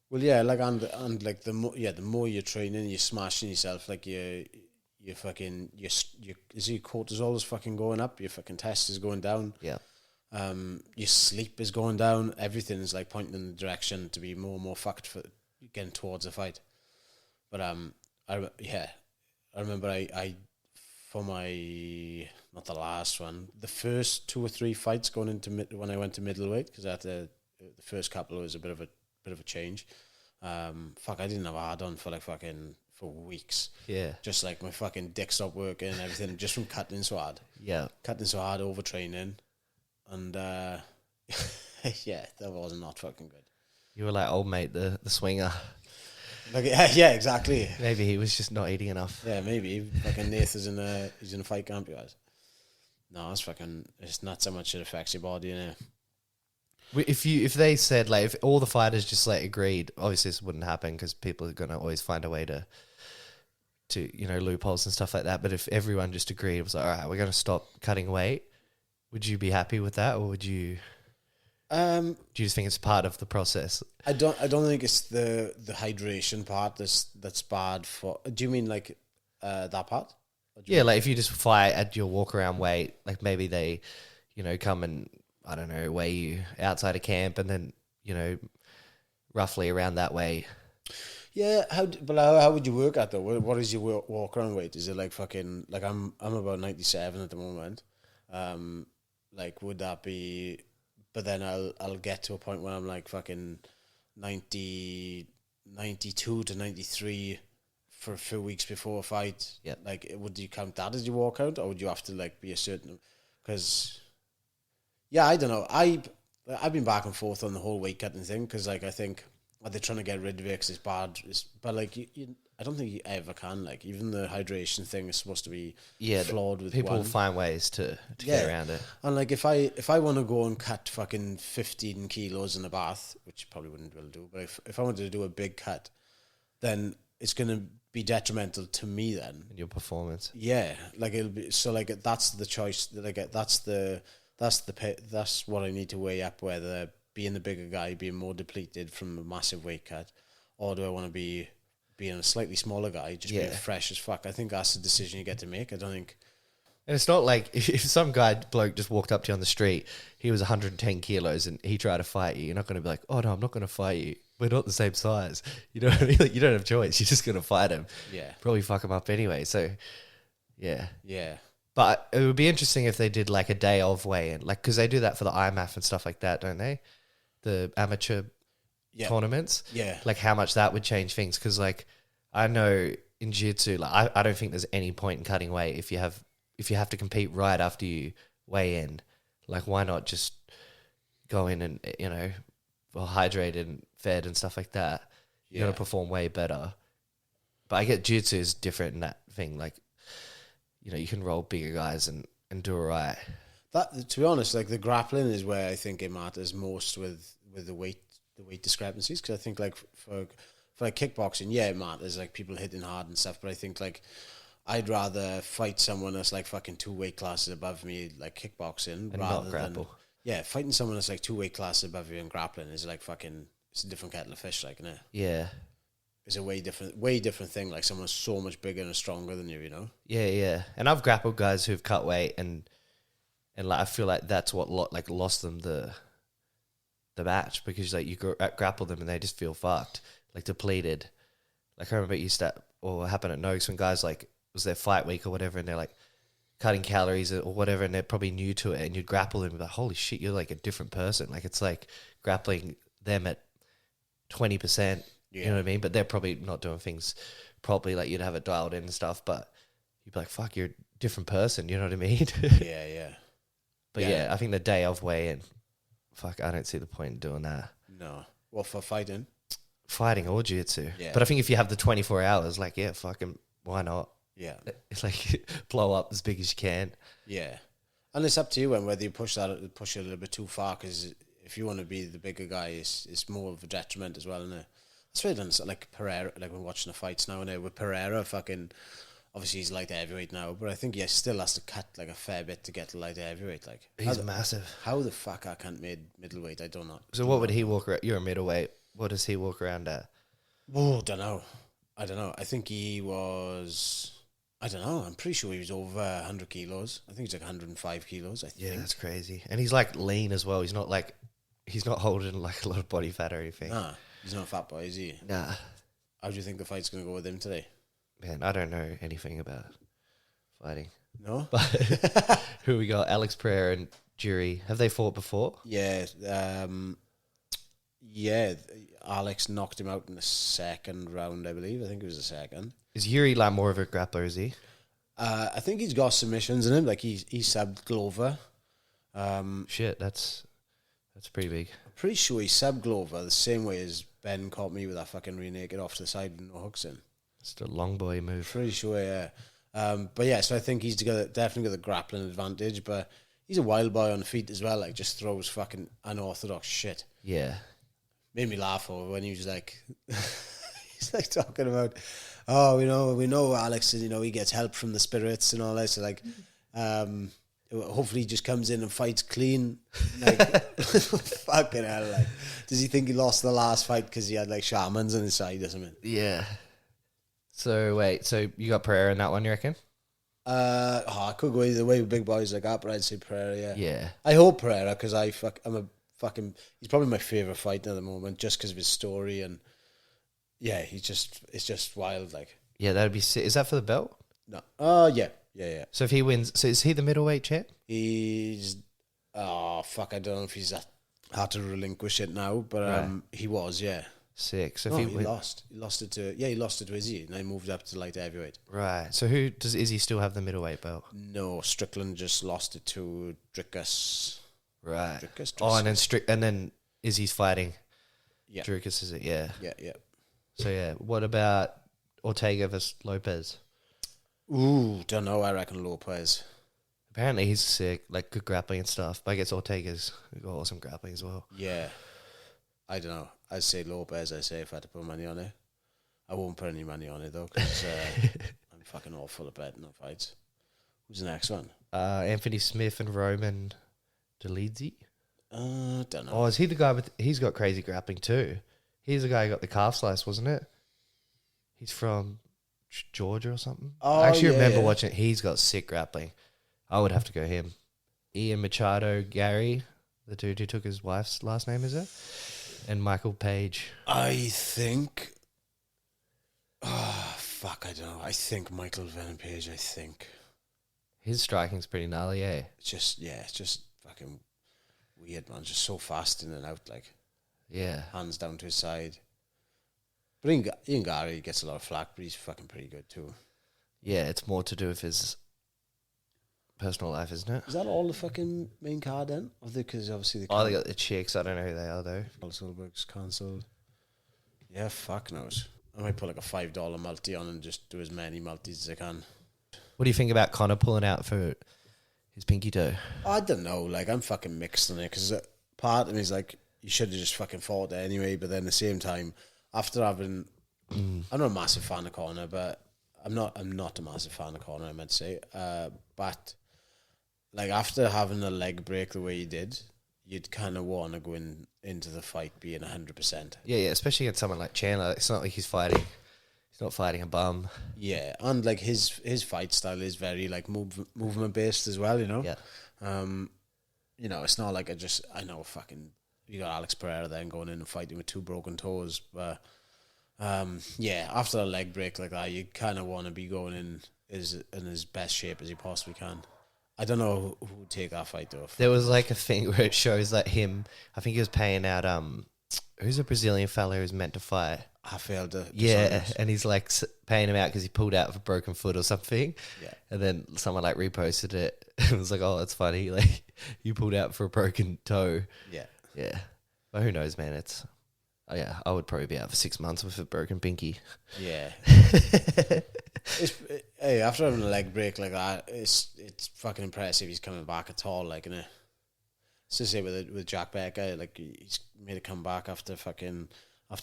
Well, yeah, like and like the more you're training, you're smashing yourself, like your cortisol is fucking going up, your fucking test is going down. Yeah. Your sleep is going down. Everything is like pointing in the direction to be more and more fucked for getting towards a fight. But I remember I for my, not the last one, the first 2 or 3 fights going into when I went to middleweight, because the first couple was a bit of a change. I didn't have a hard on for weeks. Yeah. Just like my fucking dick stopped working and everything, just from cutting so hard. Yeah. Cutting so hard, overtraining. And yeah, that was not fucking good. You were like old mate, the swinger. Like, yeah, exactly. Maybe he was just not eating enough. Yeah, maybe. Fucking Nath he's in a fight camp, you guys. No, it's not so much it affects your body, innit? If they said, like, if all the fighters just like agreed, obviously this wouldn't happen because people are going to always find a way to loopholes and stuff like that. But if everyone just agreed, it was like, all right, we're going to stop cutting weight, would you be happy with that, or would you? Do you just think it's part of the process? I don't think it's the hydration part that's bad for. Do you mean like that part? Yeah, like if you just fight at your walk around weight, like maybe they, come and, I don't know, weigh you outside of camp, and then, roughly around that way. Yeah, how would you work at though? What is your walk around weight? Is it like fucking like I'm about 97 at the moment. Like would that be? But then I'll get to a point where I'm like fucking 90, 92 to 93 for a few weeks before a fight. Yeah. Like would you count that as your walkout, or would you have to like be a certain? Because yeah, I don't know. I've been back and forth on the whole weight cutting thing because like I think. Are they trying to get rid of it because it's bad? But like, I don't think you ever can. Like, even the hydration thing is supposed to be flawed with people one. find ways to get around it. And like, if I want to go and cut fucking 15 kilos in a bath, which you probably wouldn't be able to do, but if I wanted to do a big cut, then it's going to be detrimental to me then. In your performance. Yeah, like it'll be so like that's the choice. Like that's what I need to weigh up whether. Being the bigger guy, being more depleted from a massive weight cut, or do I want to be being a slightly smaller guy, just being fresh as fuck? I think that's the decision you get to make. I don't think. And it's not like if some bloke just walked up to you on the street, he was 110 kilos and he tried to fight you, you're not going to be like, oh no, I'm not going to fight you. We're not the same size. You know what I mean? Like, you don't have a choice. You're just going to fight him. Yeah. Probably fuck him up anyway. So, yeah. Yeah. But it would be interesting if they did like a day of weigh-in, like because they do that for the IMAF and stuff like that, don't they? The amateur tournaments. Yeah. Like how much that would change things. Because like I know in jiu-jitsu, like I don't think there's any point in cutting weight if you have to compete right after you weigh in. Like why not just go in and, you know, well hydrated and fed and stuff like that. You're going to perform way better. But I get jiu-jitsu is different in that thing. Like, you know, you can roll bigger guys and do all right. That, to be honest, like the grappling is where I think it matters most with the weight discrepancies. Because I think like for like kickboxing, yeah, it matters like people hitting hard and stuff. But I think like I'd rather fight someone that's like fucking 2 weight classes above me, like kickboxing, And rather not grapple. Than fighting someone that's like 2 weight classes above you and grappling is like fucking it's a different kettle of fish, like, isn't it? Yeah. It's a way different thing. Like someone's so much bigger and stronger than you, you know. Yeah, yeah. And I've grappled guys who've cut weight and like I feel like that's what lost them the match because like you grapple them and they just feel fucked, like depleted. Like I remember it used to or happen at Noakes when guys like it was their fight week or whatever and they're like cutting calories or whatever and they're probably new to it and you'd grapple them and be like, holy shit, you're like a different person. Like it's like grappling them at 20%. You know what I mean? But they're probably not doing things properly. Like you'd have it dialed in and stuff, but you'd be like, fuck, you're a different person. You know what I mean? Yeah. But yeah, I think the day of weigh-in, fuck, I don't see the point in doing that. No. Well, for fighting? Fighting or jiu-jitsu. Yeah. But I think if you have the 24 hours, like, yeah, fucking, why not? Yeah. It's like blow up as big as you can. Yeah. And it's up to you whether you push it a little bit too far because if you want to be the bigger guy, it's more of a detriment as well, isn't it? That's why I done like Pereira, like we're watching the fights now and with Pereira, fucking... Obviously, he's light heavyweight now, but I think he still has to cut like a fair bit to get to light heavyweight. Like he's massive. How the fuck I can't made middleweight? I don't know. So what would he walk around? You're a middleweight. What does he walk around at? Oh, I don't know. I think he was. I don't know. I'm pretty sure he was over 100 kilos. I think he's like 105 kilos. I think. Yeah, that's crazy. And he's like lean as well. He's not holding like a lot of body fat or anything. Nah, he's not a fat boy, is he? Nah. How do you think the fight's going to go with him today? Man, I don't know anything about fighting. No? But who we got? Alex Pereira and Jury. Have they fought before? Yeah. Alex knocked him out in the second round, I believe. I think it was the second. Is Yuri like more of a grappler, is he? I think he's got submissions in him. Like he subbed Glover. Shit, that's pretty big. I'm pretty sure he subbed Glover the same way as Ben caught me with that fucking rear naked off to the side with no hooks in. It's a long boy move. Pretty sure, yeah. But yeah, so I think he's definitely got the grappling advantage, but he's a wild boy on the feet as well, like just throws fucking unorthodox shit. Yeah. Made me laugh over when he was like, he's like talking about, oh, we know Alex, he gets help from the spirits and all that, so like, hopefully he just comes in and fights clean. Like, fucking hell, like, does he think he lost the last fight because he had like shamans on his side or something? Yeah. So wait, so you got Pereira in that one, you reckon? I could go either way with big boys like that, but I'd say Pereira, yeah. Yeah. I hope Pereira, because he's probably my favourite fighter at the moment, just because of his story and Yeah, it's just wild. Like, Yeah, that'd be sick. Is that for the belt? no, yeah. So if he wins, so is he the middleweight champ? He's fuck. I don't know if he's had to relinquish it now, but Right. he was, yeah. Sick. So No, if he lost. He lost it to Izzy, and then moved up to light heavyweight. right. So who does Izzy still have the middleweight belt? No, Strickland just lost it to Drickus. Right. Drickus. Oh, and then Izzy's fighting. Yeah. Dricus, is it? Yeah. Yeah. So yeah, what about Ortega versus Lopez? Ooh, don't know. I reckon Lopez. Apparently he's sick, like good grappling and stuff. But I guess Ortega's got awesome grappling as well. Yeah. I don't know. I'd say Lopez. I say if I had to put money on it. I won't put any money on it though, because I'm fucking awful at betting on fights. Who's the next one? Anthony Smith and Roman Dolidze. Don't know. Oh, is he the guy with? He's got crazy grappling too. He's the guy who got the calf slice, wasn't it? He's from Georgia or something. Oh, I actually remember yeah. watching it. He's got sick grappling. I would have to go him. Ian Machado Gary, the dude who took his wife's last name, is it? And Michael Page. I think. Oh, fuck, I don't know. I think Michael Venom Page, I think. His striking's pretty gnarly, eh? It's just fucking weird, man. Just so fast in and out, like, Yeah. hands down to his side. But Ian Gary gets a lot of flack, but he's fucking pretty good too. Yeah, it's more to do with his personal life, isn't it? Is that all the fucking main card then? Because obviously Oh, they got the chicks. I don't know who they are, though. Silberg's cancelled. Yeah, fuck knows. I might put like a $5 multi on and just do as many multis as I can. What do you think about Connor pulling out for his pinky toe? I don't know. Like, I'm fucking mixed on it because part of me is like, you should have just fucking fought it anyway. But then at the same time, after having, I'm not a massive fan of Connor, but I'm not a massive fan of Connor, I meant to say. But like, after having a leg break the way he did, you'd kind of want to go into the fight being 100%. Yeah, especially against someone like Chandler. It's not like he's not fighting a bum. Yeah, and like his fight style is very like movement based as well, you know. Yeah. You know, it's not like I know fucking you got Alex Pereira then going in and fighting with 2 broken toes, but yeah, after a leg break like that, you kind of want to be going in his best shape as you possibly can. I don't know who would take that fight though. There was like a thing where it shows that him. I think he was paying out. Who's a Brazilian fella who's meant to fight? I failed to. Yeah, and he's like paying him out because he pulled out of a broken foot or something. Yeah. And then someone like reposted it. It was like, oh, that's funny. Like you pulled out for a broken toe. Yeah. Yeah. But who knows, man? It's. Oh, yeah, I would probably be out for 6 months with a broken pinky. Yeah. Hey, after having a leg break like that, it's fucking impressive he's coming back at all. Like, innit? It's the same with Jack Becker. Like, he's made a comeback after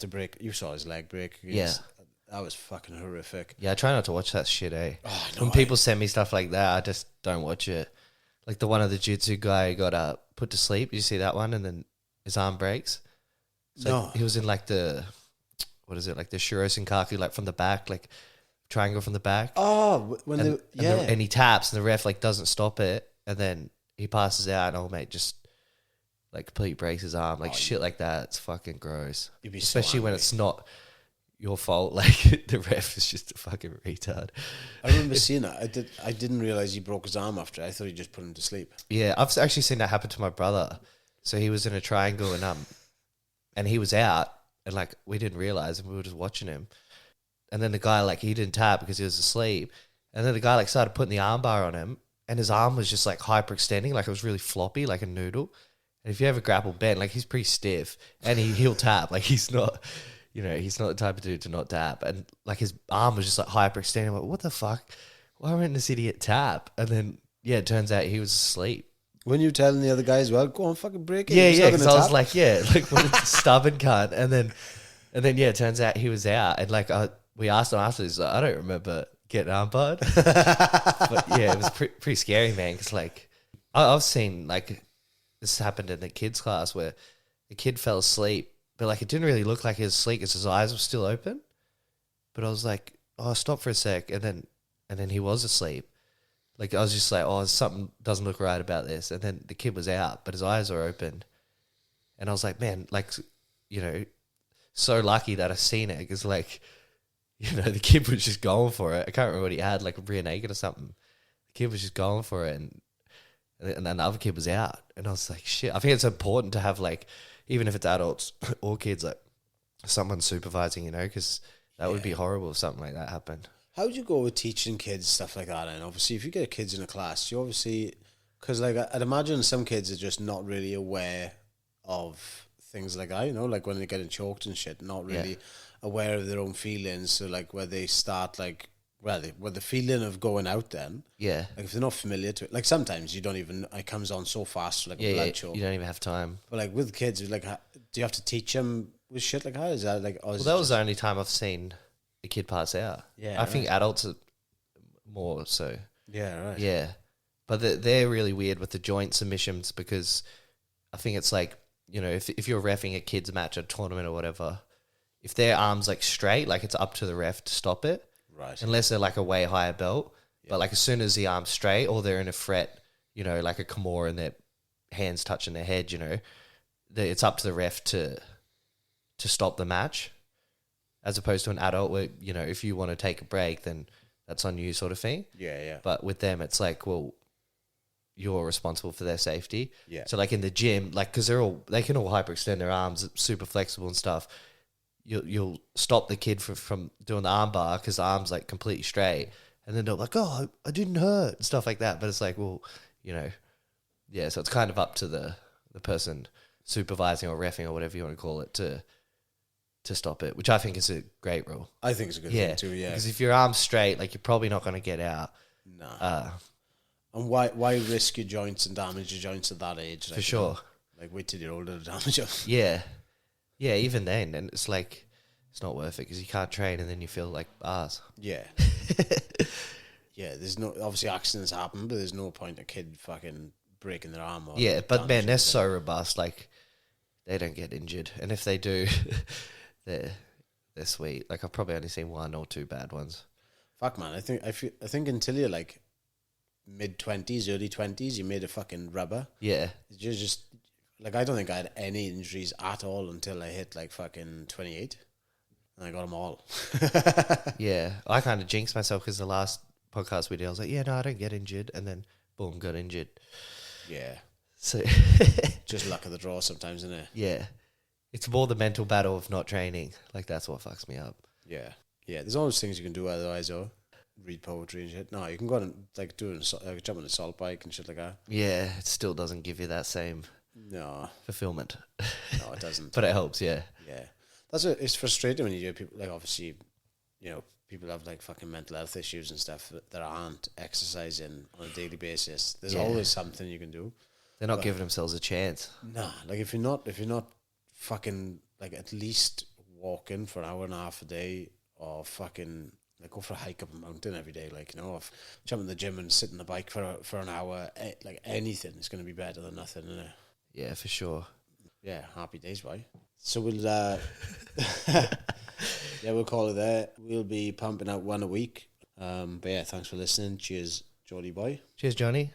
break. You saw his leg break. Yeah. That was fucking horrific. Yeah, I try not to watch that shit, eh? Oh, no, when people send me stuff like that, I just don't watch it. Like the one of the jiu-jitsu guy got put to sleep. You see that one? And then his arm breaks. So No. he was in like the, what is it? Like the Shiro Senkaku, like from the back, like triangle from the back. Oh, And he taps and the ref like doesn't stop it. And then he passes out and old mate just like completely breaks his arm. Like shit like that. It's fucking gross. You'd be Especially so when angry. it's not your fault. Like the ref is just a fucking retard. I remember seeing that. I didn't realize he broke his arm after. I thought he just put him to sleep. Yeah, I've actually seen that happen to my brother. So he was in a triangle and he was out and like we didn't realize and we were just watching him. And then the guy like he didn't tap because he was asleep. And then the guy like started putting the arm bar on him and his arm was just like hyperextending, like it was really floppy, like a noodle. And if you ever grapple Ben, like he's pretty stiff and he'll tap. Like he's not, he's not the type of dude to not tap. And like his arm was just like hyperextending. I'm like, what the fuck? Why wouldn't this idiot tap? And then yeah, it turns out he was asleep. When you telling the other guy as well, go on, fucking break it. Yeah, because I was like, yeah, like what a stubborn cunt. And then yeah, it turns out he was out. And like we asked him after this, like, I don't remember getting armbarred. But yeah, it was pretty scary, man. Because like I've seen like this happened in the kids class where the kid fell asleep, but like it didn't really look like he was asleep because his eyes were still open. But I was like, oh, stop for a sec, and then he was asleep. Like I was just like, oh, something doesn't look right about this. And then the kid was out, but his eyes are open. And I was like, man, like, so lucky that I seen it because, like, you know, the kid was just going for it. I can't remember what he had, like a rear naked or something. The kid was just going for it, and then the other kid was out. And I was like, shit. I think it's important to have, like, even if it's adults or kids, like, someone supervising, you know, because that would be horrible if something like that happened. How would you go with teaching kids stuff like that? And obviously, if you get kids in a class, you obviously, because like I'd imagine some kids are just not really aware of things like that, you know, like when they're getting choked and shit, not really aware of their own feelings. So like where they start like, with the feeling of going out then, like if they're not familiar to it, like sometimes you don't even, it comes on so fast, like a blood choke. You don't even have time. But like with kids, like, do you have to teach them with shit like that? Is that like, well, that was the only time I've seen a kid pass out. I think adults are more so. Yeah, right. Yeah. But they're really weird with the joint submissions because I think it's like, you know, if you're reffing a kid's match, a tournament or whatever, if their arm's like straight, like it's up to the ref to stop it. Right. Unless they're like a way higher belt. Yeah. But like as soon as the arm's straight or they're in a fret, you know, like a Kimura and their hands touching their head, you know, it's up to the ref to stop the match. As opposed to an adult where, you know, if you want to take a break, then that's on you sort of thing. Yeah, yeah. But with them, it's like, well, you're responsible for their safety. Yeah. So like in the gym, like, because they can all hyperextend their arms, super flexible and stuff. You'll stop the kid from doing the arm bar because the arm's like completely straight. And then they're like, oh, I didn't hurt and stuff like that. But it's like, well, you know, yeah. So it's kind of up to the person supervising or reffing or whatever you want to call it to stop it, which I think is a great rule. I think it's a good thing too, yeah. Because if your arm's straight, like you're probably not going to get out. No. And why risk your joints and damage your joints at that age? Like, for sure. You know, like wait till you're older to damage them. Yeah. Yeah, even then. And it's like, it's not worth it because you can't train and then you feel like bars. Yeah. Yeah, there's no, obviously accidents happen, but there's no point a kid fucking breaking their arm. Or but man, they're so robust. Like, they don't get injured. And if they do... They're sweet. Like I've probably only seen one or two bad ones. Fuck man, I think until you're like mid-20s, early 20s, you made a fucking rubber. Yeah. You're just like, I don't think I had any injuries at all until I hit like fucking 28, and I got them all. Yeah, I kind of jinxed myself because the last podcast we did, I was like, yeah, no, I don't get injured, and then boom, got injured. Yeah. So just luck of the draw sometimes, isn't it? Yeah. It's more the mental battle of not training. Like, that's what fucks me up. Yeah. Yeah, there's always things you can do otherwise, or read poetry and shit. No, you can go out and, like, jump on a salt bike and shit like that. Yeah, it still doesn't give you that same fulfillment. No, it doesn't. But it helps, yeah. Yeah. It's frustrating when you hear people, like, obviously, you know, people have, like, fucking mental health issues and stuff that aren't exercising on a daily basis. There's always something you can do. They're not giving themselves a chance. Nah, like, if you're not fucking, like, at least walking for an hour and a half a day, or fucking, like, go for a hike up a mountain every day, like, you know, or jump in the gym and sit on the bike for an hour, like, anything is going to be better than nothing, isn't it? Yeah, for sure. Yeah, happy days, boy. So we'll we'll call it there. We'll be pumping out one a week. But yeah, thanks for listening. Cheers, Jordy boy. Cheers, Johnny.